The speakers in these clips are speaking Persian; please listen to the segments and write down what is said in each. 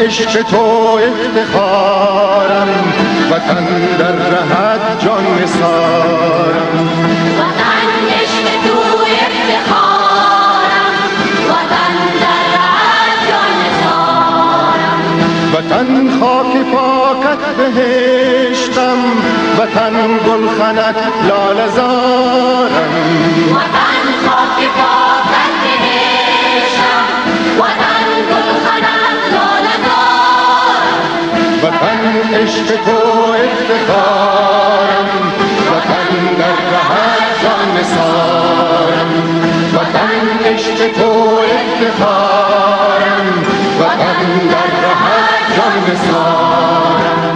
عشق تو افتخارم، وطن در رهت جان نثارم. وطن عشق تو افتخارم، وطن در رهت جان نثارم. وطن خاک پاکت بهشتم، وطن گلخنت لاله زارم. وطن خاک پاکت بهشتم، وطن گلخنت لاله زارم. وطن عشق تو افتخارم، وطن در رهت جان نثارم. وطن عشق تو افتخارم، وطن در رهت جان نثارم.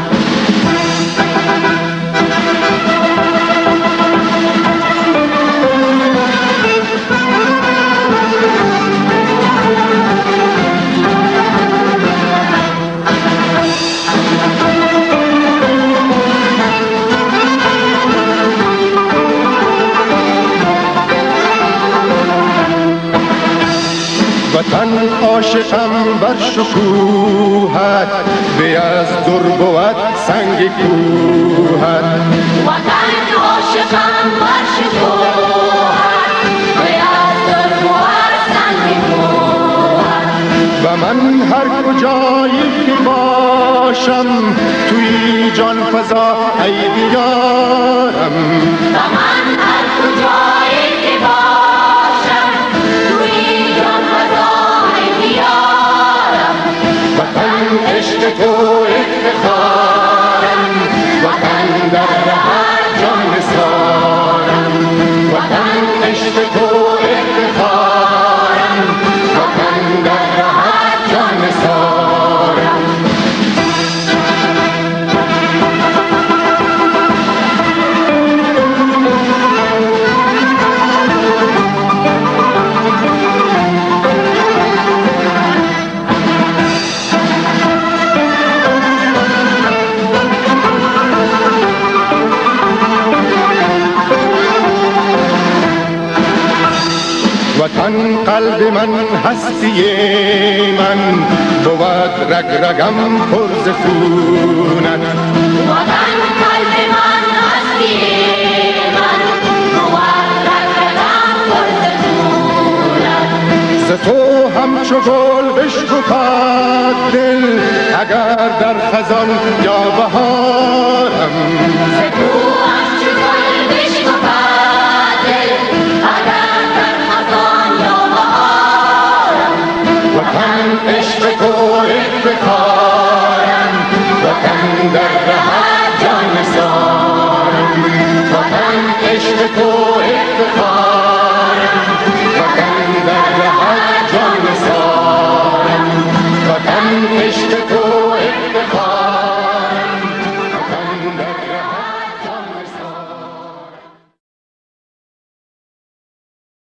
وطن عاشقم بر شکوهت، به از در بود سنگ کوهت. وطن عاشقم بر شکوهت، به از در بود سنگ کوهت. و من هر کجایی که باشم، توی جان فضا ای دیارم. و من هر کجایی که باشم، توی جان فضا ای دیارم. وطن عشق تو افتخارم، وطن در رهت جان نثارم. وطن عشق تو افتخارم، وطن در رهت جان نثارم. وطن قلب من هستی من، بود رگ رگم پر ز خونت. وطن قلب من هستی من، بود رگ رگم پر ز خونت. ز تو همچو گل بشکفد دل، اگر در خزان یا بهارم. ز تو همچو گل بشکفد دل، اگر در خزان یا بهارم. وطن عشق تو افتخارم،